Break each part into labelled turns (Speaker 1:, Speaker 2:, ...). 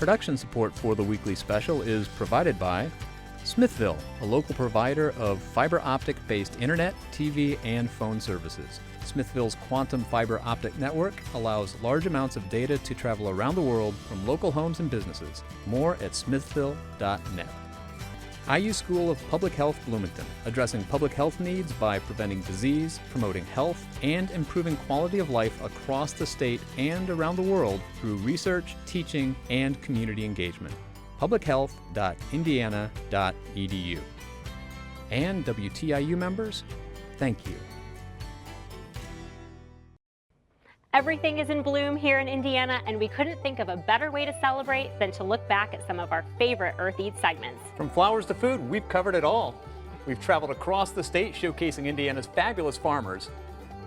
Speaker 1: Production support for the weekly special is provided by Smithville, a local provider of fiber optic-based internet, TV, and phone services. Smithville's quantum fiber optic network allows large amounts of data to travel around the world from local homes and businesses. More at smithville.net. IU School of Public Health Bloomington, addressing public health needs by preventing disease, promoting health, and improving quality of life across the state and around the world through research, teaching, and community engagement. publichealth.indiana.edu. And WTIU members, thank you.
Speaker 2: Everything is in bloom here in Indiana, and we couldn't think of a better way to celebrate than to look back at some of our favorite Earth Eats segments.
Speaker 3: From flowers to food, we've covered it all. We've traveled across the state showcasing Indiana's fabulous farmers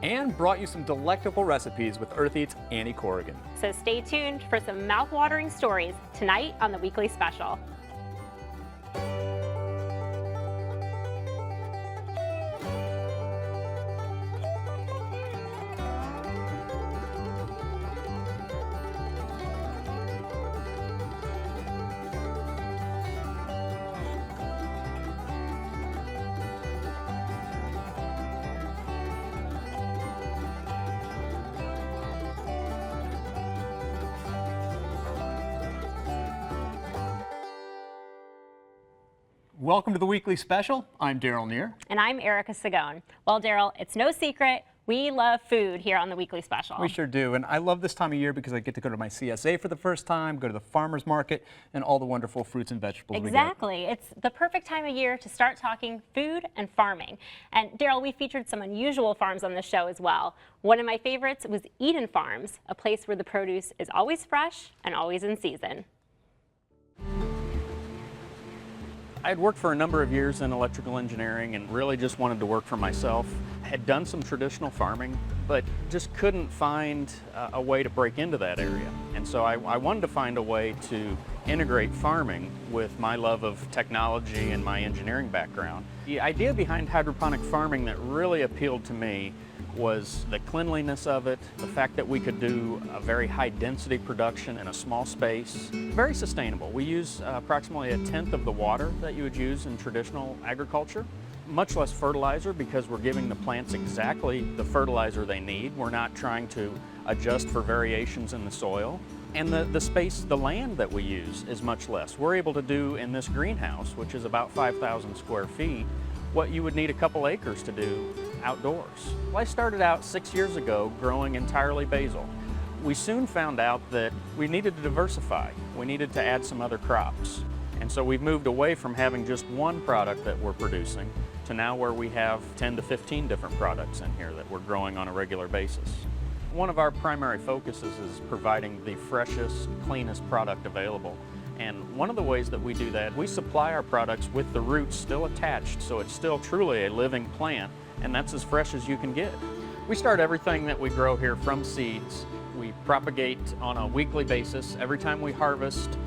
Speaker 3: and brought you some delectable recipes with Earth Eats Annie Corrigan.
Speaker 2: So stay tuned for some mouth-watering stories tonight on the weekly special.
Speaker 3: Welcome to the weekly special. I'm Daryl Neer.
Speaker 2: And I'm Erica Sagone. Well, Daryl, it's no secret we love food here on the weekly special.
Speaker 3: We sure do, and I love this time of year because I get to go to my CSA for the first time, go to the farmer's market, and all the wonderful fruits and vegetables
Speaker 2: Exactly. It's the perfect time of year to start talking food and farming. And Daryl, we featured some unusual farms on the show as well. One of my favorites was Eatin Farms, a place where the produce is always fresh and always in season.
Speaker 4: I had worked for a number of years in electrical engineering and really just wanted to work for myself. Had done some traditional farming, but just couldn't find a way to break into that area. And so I wanted to find a way to integrate farming with my love of technology and my engineering background. The idea behind hydroponic farming that really appealed to me was the cleanliness of it, the fact that we could do a very high density production in a small space. Very sustainable. We use approximately 1/10 of the water that you would use in traditional agriculture. Much less fertilizer because we're giving the plants exactly the fertilizer they need. We're not trying to adjust for variations in the soil. And the space, the land that we use is much less. We're able to do in this greenhouse, which is about 5,000 square feet, what you would need a couple acres to do outdoors. Well, I started out 6 years ago growing entirely basil. We soon found out that we needed to diversify. We needed to add some other crops. And so we've moved away from having just one product that we're producing to now where we have 10 to 15 different products in here that we're growing on a regular basis. One of our primary focuses is providing the freshest, cleanest product available. And one of the ways that we do that, we supply our products with the roots still attached, so it's still truly a living plant, and that's as fresh as you can get. We start everything that we grow here from seeds. We propagate on a weekly basis. Every time we harvest,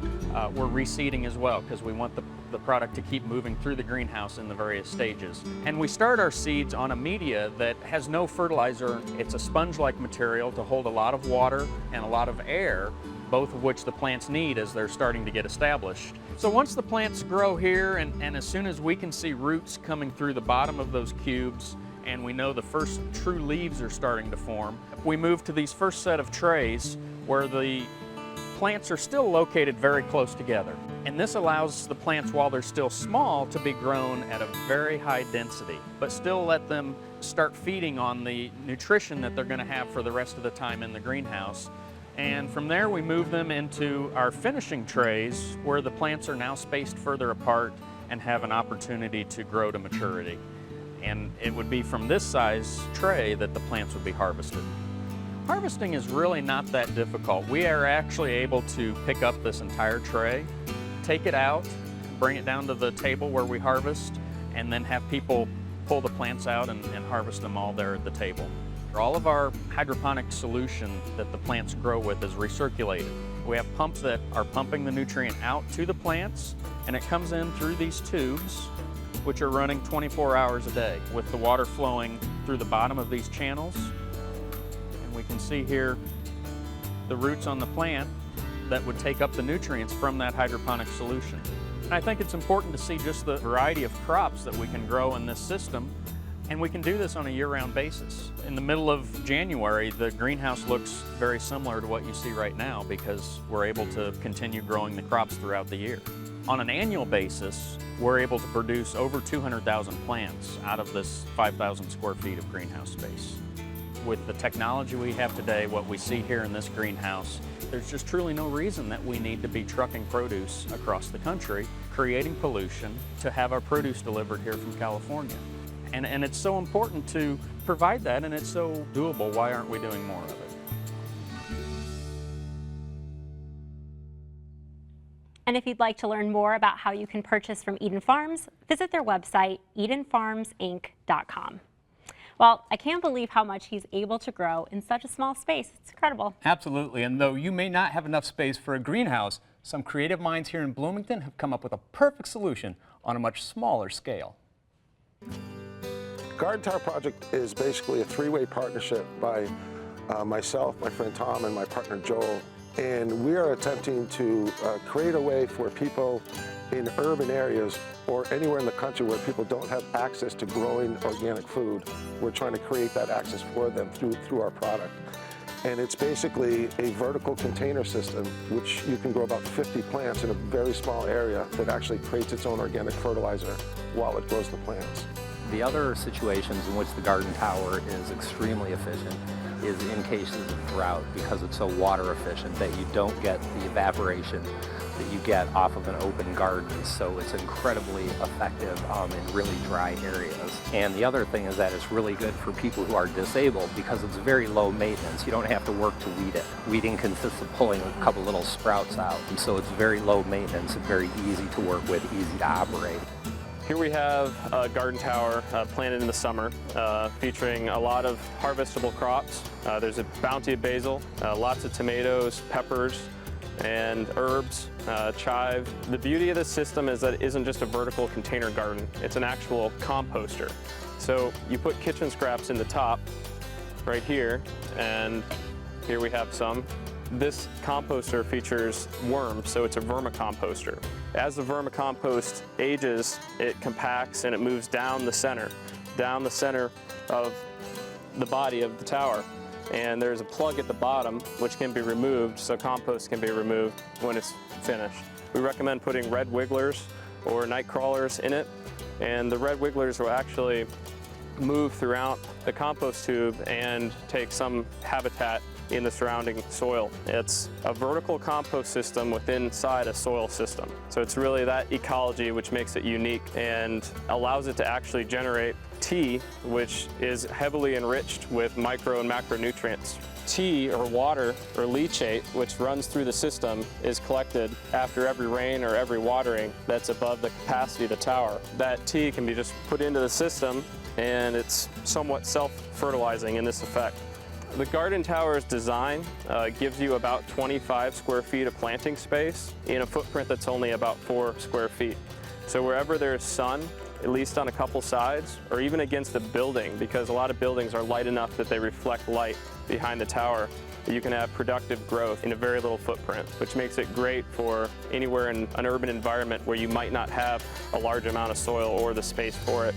Speaker 4: we're reseeding as well because we want the product to keep moving through the greenhouse in the various stages. And we start our seeds on a media that has no fertilizer. It's a sponge-like material to hold a lot of water and a lot of air, both of which the plants need as they're starting to get established. So once the plants grow here and as soon as we can see roots coming through the bottom of those cubes and we know the first true leaves are starting to form, we move to these first set of trays where the plants are still located very close together. And this allows the plants, while they're still small, to be grown at a very high density, but still let them start feeding on the nutrition that they're going to have for the rest of the time in the greenhouse. And from there we move them into our finishing trays where the plants are now spaced further apart and have an opportunity to grow to maturity. And it would be from this size tray that the plants would be harvested. Harvesting is really not that difficult. We are actually able to pick up this entire tray, take it out, bring it down to the table where we harvest, and then have people pull the plants out and harvest them all there at the table. All of our hydroponic solution that the plants grow with is recirculated. We have pumps that are pumping the nutrient out to the plants, and it comes in through these tubes, which are running 24 hours a day, with the water flowing through the bottom of these channels. And we can see here the roots on the plant that would take up the nutrients from that hydroponic solution. And I think it's important to see just the variety of crops that we can grow in this system, and we can do this on a year-round basis. In the middle of January, the greenhouse looks very similar to what you see right now because we're able to continue growing the crops throughout the year. On an annual basis, we're able to produce over 200,000 plants out of this 5,000 square feet of greenhouse space. With the technology we have today, what we see here in this greenhouse, there's just truly no reason that we need to be trucking produce across the country, creating pollution to have our produce delivered here from California. And it's so important to provide that, and it's so doable. Why aren't we doing more of it?
Speaker 2: And if you'd like to learn more about how you can purchase from Eatin Farms, visit their website, eatinfarmsinc.com. Well, I can't believe how much he's able to grow in such a small space. It's incredible.
Speaker 3: Absolutely, and though you may not have enough space for a greenhouse, some creative minds here in Bloomington have come up with a perfect solution on a much smaller scale.
Speaker 5: Garden Tower Project is basically a three-way partnership by myself, my friend Tom, and my partner Joel. And we are attempting to create a way for people in urban areas or anywhere in the country where people don't have access to growing organic food. We're trying to create that access for them through our product. And it's basically a vertical container system, which you can grow about 50 plants in a very small area that actually creates its own organic fertilizer while it grows the plants.
Speaker 6: The other situations in which the garden tower is extremely efficient is in cases of drought, because it's so water efficient that you don't get the evaporation that you get off of an open garden. So it's incredibly effective in really dry areas. And the other thing is that it's really good for people who are disabled because it's very low maintenance. You don't have to work to weed it. Weeding consists of pulling a couple little sprouts out. And so it's very low maintenance and very easy to work with, easy to operate.
Speaker 7: Here we have a garden tower planted in the summer, featuring a lot of harvestable crops. There's a bounty of basil, lots of tomatoes, peppers, and herbs, chive. The beauty of this system is that it isn't just a vertical container garden, it's an actual composter. So you put kitchen scraps in the top, right here, and here we have some. This composter features worms, so it's a vermicomposter. As the vermicompost ages, it compacts and it moves down the center of the body of the tower. And there's a plug at the bottom which can be removed, so compost can be removed when it's finished. We recommend putting red wigglers or night crawlers in it, and the red wigglers will actually move throughout the compost tube and take some habitat in the surrounding soil. It's a vertical compost system within inside a soil system. So it's really that ecology which makes it unique and allows it to actually generate tea, which is heavily enriched with micro and macronutrients. Tea, or water, or leachate, which runs through the system, is collected after every rain or every watering that's above the capacity of the tower. That tea can be just put into the system, and it's somewhat self-fertilizing in this effect. The garden tower's design gives you about 25 square feet of planting space in a footprint that's only about 4 square feet. So wherever there's sun, at least on a couple sides, or even against a building, because a lot of buildings are light enough that they reflect light behind the tower, you can have productive growth in a very little footprint, which makes it great for anywhere in an urban environment where you might not have a large amount of soil or the space for it.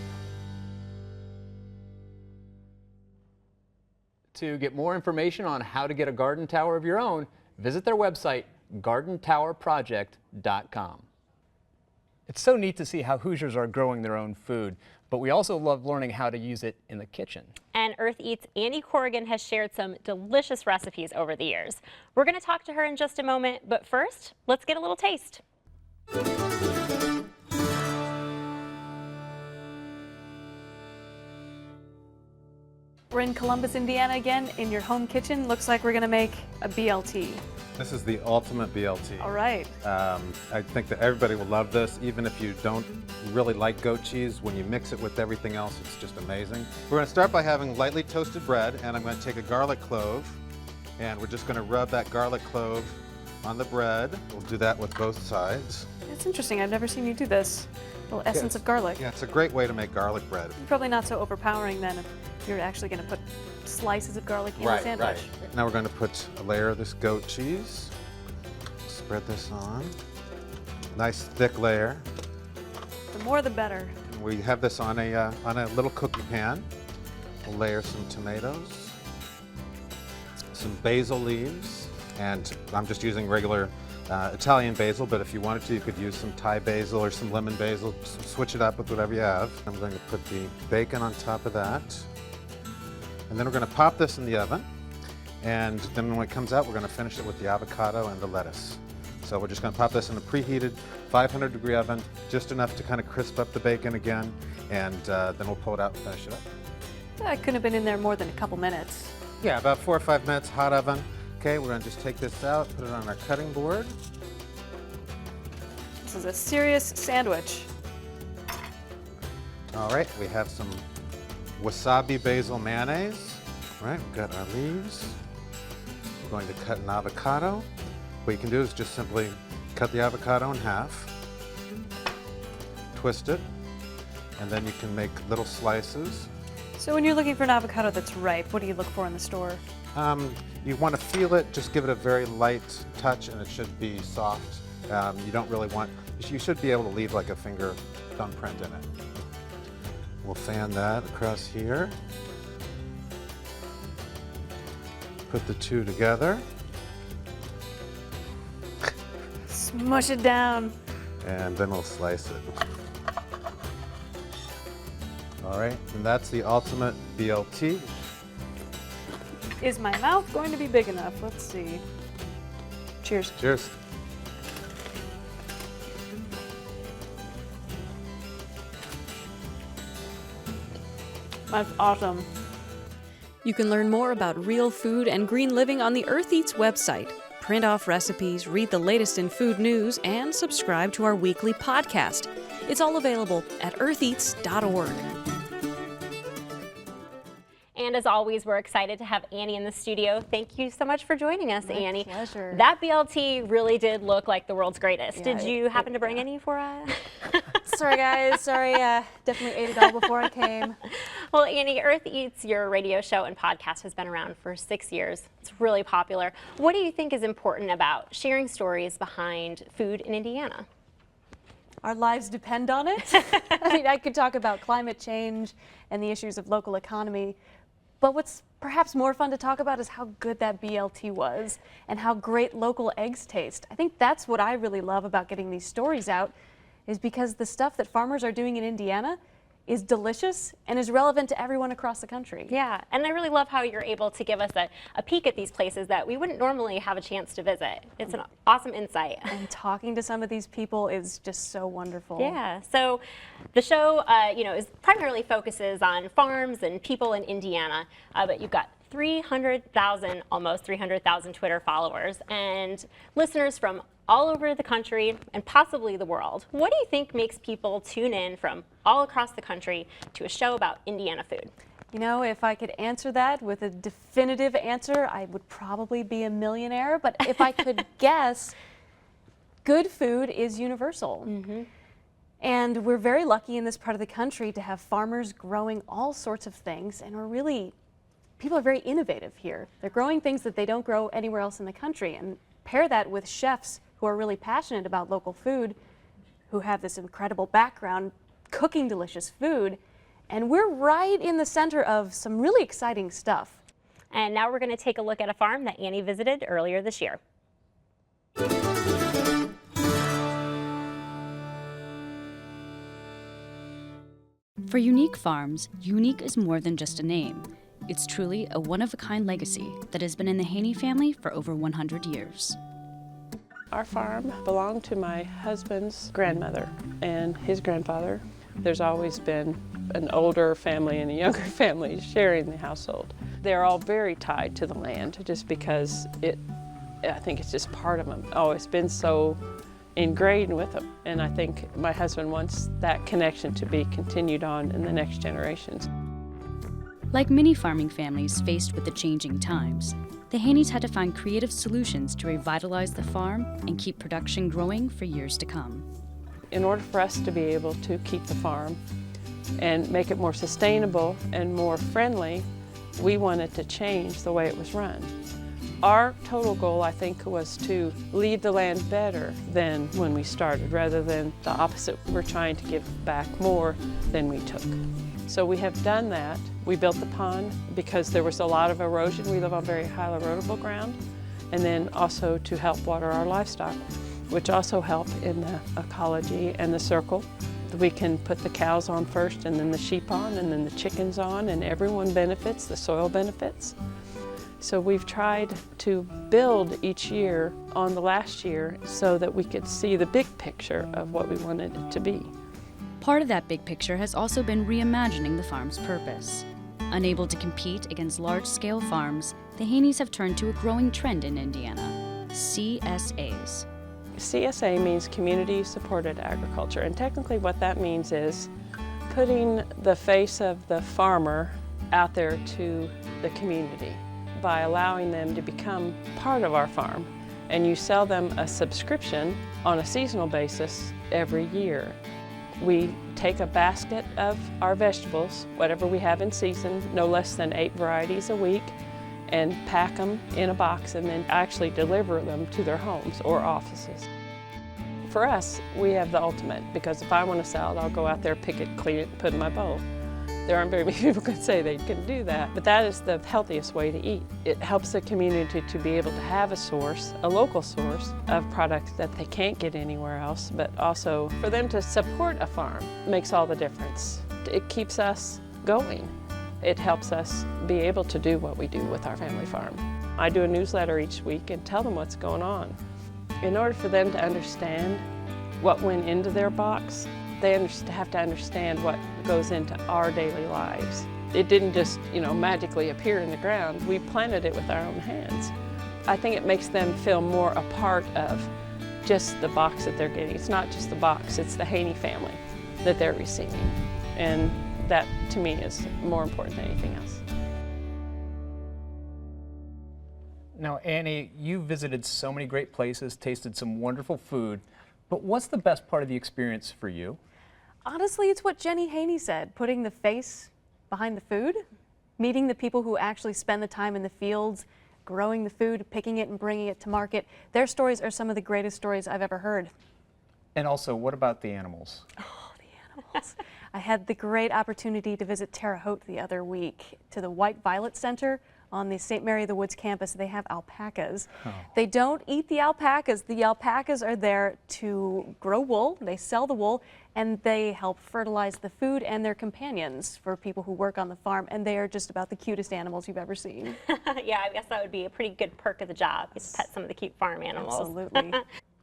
Speaker 3: To get more information on how to get a garden tower of your own, visit their website, gardentowerproject.com. It's so neat to see how Hoosiers are growing their own food, but we also love learning how to use it in the kitchen.
Speaker 2: And Earth Eats' Annie Corrigan has shared some delicious recipes over the years. We're going to talk to her in just a moment, but first, let's get a little taste.
Speaker 8: We're in Columbus, Indiana again, in your home kitchen. Looks like we're going to make a BLT.
Speaker 9: This is the ultimate BLT.
Speaker 8: All right.
Speaker 9: I think that everybody will love this, even if you don't really like goat cheese. When you mix it with everything else, it's just amazing. We're going to start by having lightly toasted bread, and I'm going to take a garlic clove, and we're just going to rub that garlic clove on the bread. We'll do that with both sides.
Speaker 8: It's interesting. I've never seen you do this. A little essence of garlic.
Speaker 9: Yeah, it's a great way to make garlic bread.
Speaker 8: Probably not so overpowering then if you're actually going to put slices of garlic in the sandwich.
Speaker 9: Right. Now we're going to put a layer of this goat cheese. Spread this on. Nice thick layer.
Speaker 8: The more the better.
Speaker 9: We have this on a little cooking pan. We'll layer some tomatoes, some basil leaves, and I'm just using regular Italian basil, but if you wanted to, you could use some Thai basil or some lemon basil. Switch it up with whatever you have. I'm going to put the bacon on top of that. And then we're going to pop this in the oven. And then when it comes out, we're going to finish it with the avocado and the lettuce. So we're just going to pop this in a preheated 500-degree oven, just enough to kind of crisp up the bacon again, and then we'll pull it out and finish it up.
Speaker 8: That couldn't have been in there more than a couple minutes.
Speaker 9: Yeah, about 4 or 5 minutes, hot oven. Okay, we're going to just take this out, put it on our cutting board.
Speaker 8: This is a serious sandwich.
Speaker 9: All right, we have some wasabi basil mayonnaise. All right, we've got our leaves. We're going to cut an avocado. What you can do is just simply cut the avocado in half, twist it, and then you can make little slices.
Speaker 8: So when you're looking for an avocado that's ripe, what do you look for in the store?
Speaker 9: You want to feel it, just give it a very light touch, and it should be soft. You don't really want, you should be able to leave like a finger thumbprint in it. We'll fan that across here. Put the two together.
Speaker 8: Smush it down.
Speaker 9: And then we'll slice it. All right, and that's the ultimate BLT.
Speaker 8: Is my mouth going to be big enough? Let's see. Cheers.
Speaker 9: Cheers.
Speaker 8: That's awesome.
Speaker 10: You can learn more about real food and green living on the Earth Eats website. Print off recipes, read the latest in food news, and subscribe to our weekly podcast. It's all available at eartheats.org.
Speaker 2: And as always, we're excited to have Annie in the studio. Thank you so much for joining us, Annie.
Speaker 8: My pleasure.
Speaker 2: That BLT really did look like the world's greatest.
Speaker 8: Yeah,
Speaker 2: did you happen to bring any for us?
Speaker 8: Sorry, guys. Sorry. Definitely ate it all before I came.
Speaker 2: Well, Annie, Earth Eats, your radio show and podcast, has been around for 6 years. It's really popular. What do you think is important about sharing stories behind food in Indiana?
Speaker 8: Our lives depend on it. I mean, I could talk about climate change and the issues of local economy, but what's perhaps more fun to talk about is how good that BLT was and how great local eggs taste. I think that's what I really love about getting these stories out, is because the stuff that farmers are doing in Indiana is delicious and is relevant to everyone across the country.
Speaker 2: Yeah, and I really love how you're able to give us a peek at these places that we wouldn't normally have a chance to visit. It's an awesome insight.
Speaker 8: And talking to some of these people is just so wonderful.
Speaker 2: Yeah, so the show is primarily focuses on farms and people in Indiana, but you've got almost 300,000 Twitter followers and listeners from all over the country and possibly the world. What do you think makes people tune in from all across the country to a show about Indiana food?
Speaker 8: You know, if I could answer that with a definitive answer, I would probably be a millionaire. But if I could guess, good food is universal. Mm-hmm. And we're very lucky in this part of the country to have farmers growing all sorts of things. And people are very innovative here. They're growing things that they don't grow anywhere else in the country. And pair that with chefs who are really passionate about local food, who have this incredible background cooking delicious food, and we're right in the center of some really exciting stuff.
Speaker 2: And now we're going to take a look at a farm that Annie visited earlier this year.
Speaker 11: For Unique Farms, unique is more than just a name. It's truly a one-of-a-kind legacy that has been in the Haney family for over 100 years.
Speaker 12: Our farm belonged to my husband's grandmother and his grandfather. There's always been an older family and a younger family sharing the household. They're all very tied to the land just because I think it's just part of them. Oh, it's been so ingrained with them. And I think my husband wants that connection to be continued on in the next generations.
Speaker 11: Like many farming families faced with the changing times, the Haneys had to find creative solutions to revitalize the farm and keep production growing for years to come.
Speaker 12: In order for us to be able to keep the farm and make it more sustainable and more friendly, we wanted to change the way it was run. Our total goal, I think, was to leave the land better than when we started, rather than the opposite. We're trying to give back more than we took. So we have done that. We built the pond because there was a lot of erosion. We live on very highly erodible ground. And then also to help water our livestock, which also help in the ecology and the circle. We can put the cows on first and then the sheep on and then the chickens on, and everyone benefits, the soil benefits. So we've tried to build each year on the last year so that we could see the big picture of what we wanted it to be.
Speaker 11: Part of that big picture has also been reimagining the farm's purpose. Unable to compete against large-scale farms, the Haneys have turned to a growing trend in Indiana, CSAs.
Speaker 12: CSA means Community-Supported Agriculture, and technically what that means is putting the face of the farmer out there to the community by allowing them to become part of our farm. And you sell them a subscription on a seasonal basis every year. We take a basket of our vegetables, whatever we have in season, no less than 8 varieties a week, and pack them in a box and then actually deliver them to their homes or offices. For us, we have the ultimate, because if I want a salad, I'll go out there, pick it, clean it, and put it in my bowl. There aren't very many people who can say they can do that, but that is the healthiest way to eat. It helps the community to be able to have a source, a local source, of products that they can't get anywhere else, but also for them to support a farm makes all the difference. It keeps us going. It helps us be able to do what we do with our family farm. I do a newsletter each week and tell them what's going on. In order for them to understand what went into their box, they have to understand what goes into our daily lives. It didn't just, magically appear in the ground. We planted it with our own hands. I think it makes them feel more a part of just the box that they're getting. It's not just the box, it's the Haney family that they're receiving. And that, to me, is more important than anything else.
Speaker 3: Now, Annie, you visited so many great places, tasted some wonderful food, but what's the best part of the experience for you?
Speaker 8: Honestly, it's what Jenny Haney said, putting the face behind the food, meeting the people who actually spend the time in the fields, growing the food, picking it and bringing it to market. Their stories are some of the greatest stories I've ever heard.
Speaker 3: And also, what about the animals?
Speaker 8: Oh, the animals. I had the great opportunity to visit Terre Haute the other week to the White Violet Center on the St. Mary of the Woods campus. They have alpacas. Oh. They don't eat the alpacas. The alpacas are there to grow wool. They sell the wool, and they help fertilize the food and their companions for people who work on the farm, and they are just about the cutest animals you've ever seen.
Speaker 2: Yeah, I guess that would be a pretty good perk of the job, is to pet some of the cute farm animals.
Speaker 8: Absolutely.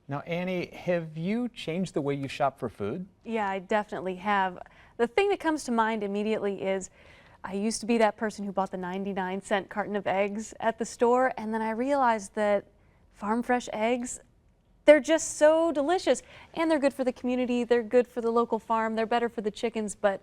Speaker 3: Now, Annie, have you changed the way you shop for food?
Speaker 8: Yeah, I definitely have. The thing that comes to mind immediately is I used to be that person who bought the 99-cent carton of eggs at the store, and then I realized that farm fresh eggs, they're just so delicious, and they're good for the community, they're good for the local farm, they're better for the chickens, but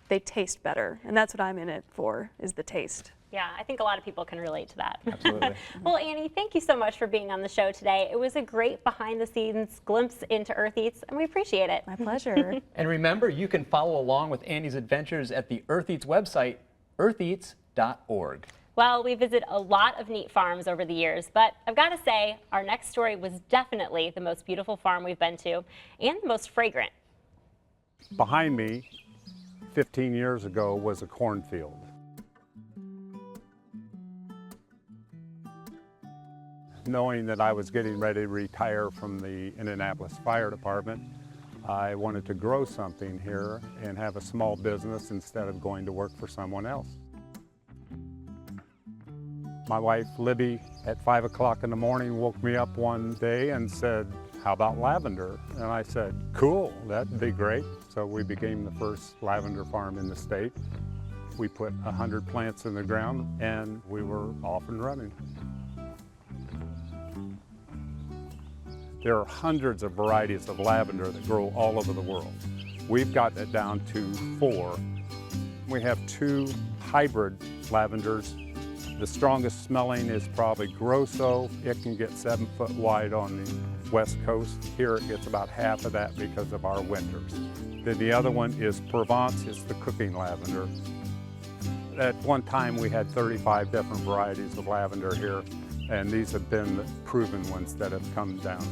Speaker 8: they taste better, and that's what I'm in it for, is the taste.
Speaker 2: Yeah, I think a lot of people can relate to that.
Speaker 3: Absolutely.
Speaker 2: Well, Annie, thank you so much for being on the show today. It was a great behind-the-scenes glimpse into Earth Eats, and we appreciate it.
Speaker 8: My pleasure.
Speaker 3: And remember, you can follow along with Annie's adventures at the Earth Eats website, eartheats.org.
Speaker 2: Well, we visited a lot of neat farms over the years, but I've got to say, our next story was definitely the most beautiful farm we've been to, and the most fragrant.
Speaker 13: Behind me, 15 years ago, was a cornfield. Knowing that I was getting ready to retire from the Indianapolis Fire Department, I wanted to grow something here and have a small business instead of going to work for someone else. My wife, Libby, at 5 o'clock in the morning woke me up one day and said, "How about lavender?" And I said, "Cool, that'd be great." So we became the first lavender farm in the state. We put 100 plants in the ground and we were off and running. There are hundreds of varieties of lavender that grow all over the world. We've gotten it down to 4. We have 2 hybrid lavenders. The strongest smelling is probably Grosso. It can get 7 foot wide on the West Coast. Here it gets about half of that because of our winters. Then the other one is Provence. It's the cooking lavender. At one time we had 35 different varieties of lavender here. and these have been proven ones that have come down.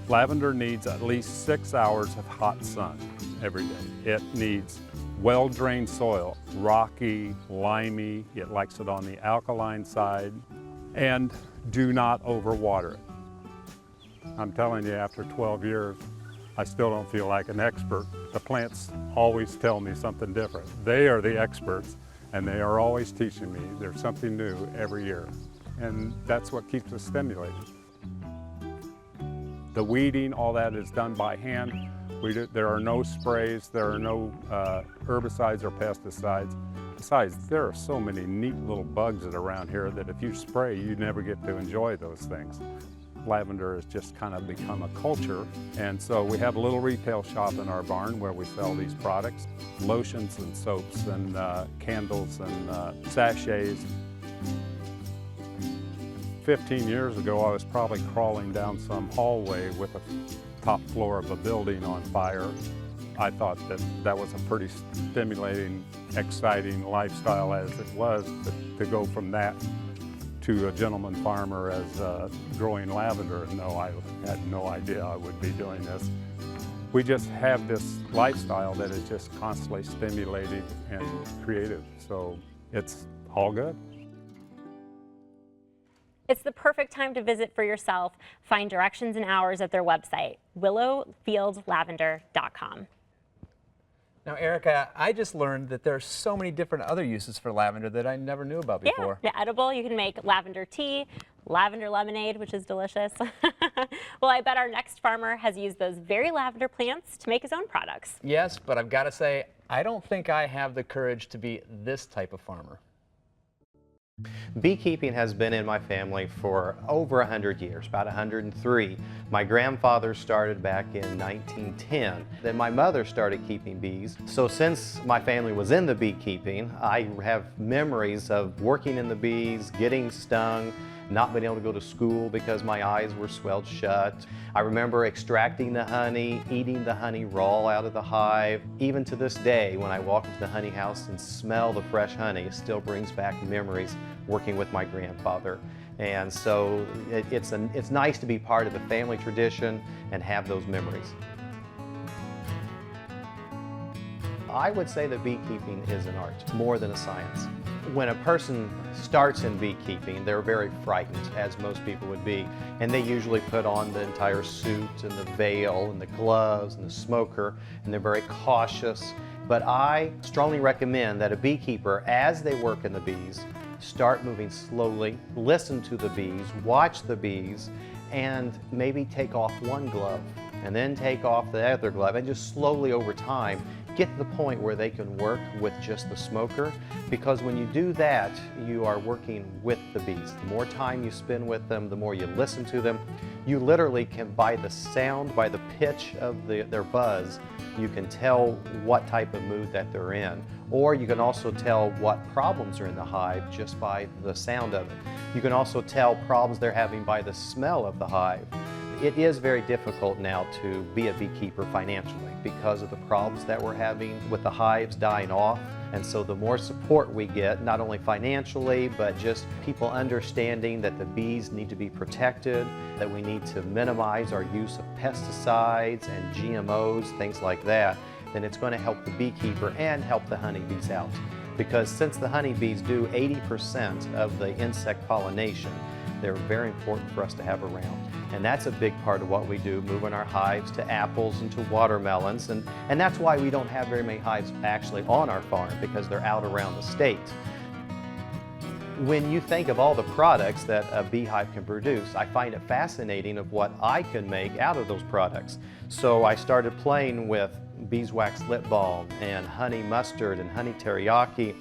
Speaker 13: Lavender needs at least 6 hours of hot sun every day. It needs well-drained soil, rocky, limey. It likes it on the alkaline side, and do not overwater it. I'm telling you, after 12 years, I still don't feel like an expert. The plants always tell me something different. They are the experts, and they are always teaching me. There's something new every year, and that's what keeps us stimulated. The weeding, all that is done by hand. There are no sprays, there are no herbicides or pesticides. Besides, there are so many neat little bugs that are around here that if you spray, you never get to enjoy those things. Lavender has just kind of become a culture, and so we have a little retail shop in our barn where we sell these products, lotions and soaps and candles and sachets. 15 years ago, I was probably crawling down some hallway with a top floor of a building on fire. I thought that that was a pretty stimulating, exciting lifestyle as it was, to go from that to a gentleman farmer as growing lavender. No, I had no idea I would be doing this. We just have this lifestyle that is just constantly stimulating and creative, so it's all good.
Speaker 2: It's the perfect time to visit for yourself. Find directions and hours at their website, willowfieldlavender.com.
Speaker 3: Now, Erica, I just learned that there are so many different other uses for lavender that I never knew about before.
Speaker 2: Yeah, edible. You can make lavender tea, lavender lemonade, which is delicious. Well, I bet our next farmer has used those very lavender plants to make his own products.
Speaker 3: Yes, but I've got to say, I don't think I have the courage to be this type of farmer.
Speaker 14: Beekeeping has been in my family for over 100 years, about 103. My grandfather started back in 1910. Then my mother started keeping bees. So since my family was in the beekeeping, I have memories of working in the bees, getting stung, not being able to go to school because my eyes were swelled shut. I remember extracting the honey, eating the honey raw out of the hive. Even to this day, when I walk into the honey house and smell the fresh honey, it still brings back memories working with my grandfather. And so it's nice to be part of the family tradition and have those memories. I would say that beekeeping is an art, more than a science. When a person starts in beekeeping, they're very frightened, as most people would be, and they usually put on the entire suit and the veil and the gloves and the smoker, and they're very cautious. But I strongly recommend that a beekeeper, as they work in the bees, start moving slowly, listen to the bees, watch the bees, and maybe take off one glove and then take off the other glove, and just slowly over time get to the point where they can work with just the smoker, because when you do that, you are working with the bees. The more time you spend with them, the more you listen to them. You literally can, by the sound, by the pitch of their buzz, you can tell what type of mood that they're in. Or you can also tell what problems are in the hive just by the sound of it. You can also tell problems they're having by the smell of the hive. It is very difficult now to be a beekeeper financially because of the problems that we're having with the hives dying off. And so the more support we get, not only financially, but just people understanding that the bees need to be protected, that we need to minimize our use of pesticides and GMOs, things like that, then it's going to help the beekeeper and help the honeybees out. Because since the honeybees do 80% of the insect pollination, they're very important for us to have around. And that's a big part of what we do, moving our hives to apples and to watermelons. And that's why we don't have very many hives actually on our farm, because they're out around the state. When you think of all the products that a beehive can produce, I find it fascinating of what I can make out of those products. So I started playing with beeswax lip balm and honey mustard and honey teriyaki,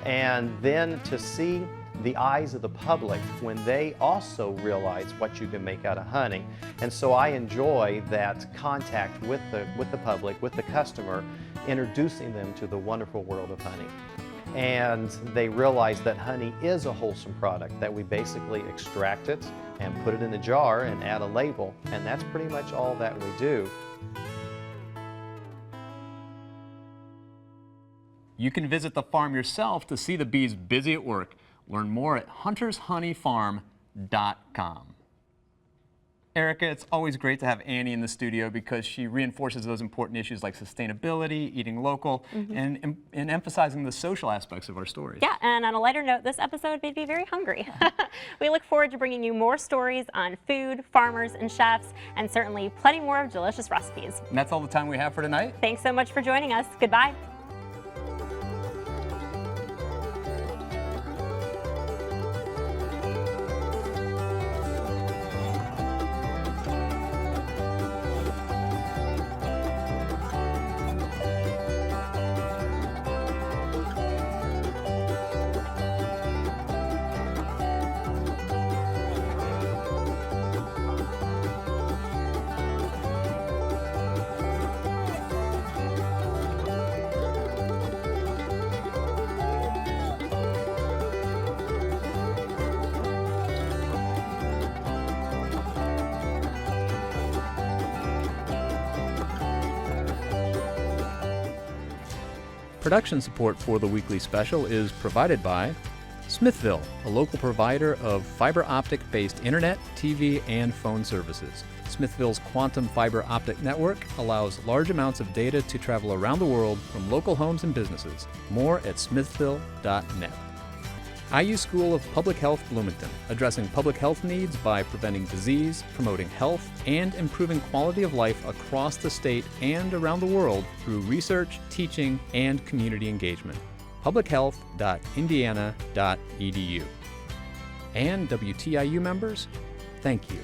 Speaker 14: and then to see the eyes of the public when they also realize what you can make out of honey. And so I enjoy that contact with the public, with the customer, introducing them to the wonderful world of honey. And they realize that honey is a wholesome product, that we basically extract it and put it in a jar and add a label, and that's pretty much all that we do.
Speaker 3: You can visit the farm yourself to see the bees busy at work. Learn more at huntershoneyfarm.com. Erica, it's always great to have Annie in the studio because she reinforces those important issues like sustainability, eating local, and emphasizing the social aspects of our stories.
Speaker 2: Yeah, and on a lighter note, this episode made me very hungry. We look forward to bringing you more stories on food, farmers, and chefs, and certainly plenty more of delicious recipes.
Speaker 3: And that's all the time we have for tonight.
Speaker 2: Thanks so much for joining us. Goodbye.
Speaker 1: Production support for the weekly special is provided by Smithville, a local provider of fiber optic-based internet, TV, and phone services. Smithville's quantum fiber optic network allows large amounts of data to travel around the world from local homes and businesses. More at smithville.net. IU School of Public Health Bloomington, addressing public health needs by preventing disease, promoting health, and improving quality of life across the state and around the world through research, teaching, and community engagement. publichealth.indiana.edu. And WTIU members, thank you.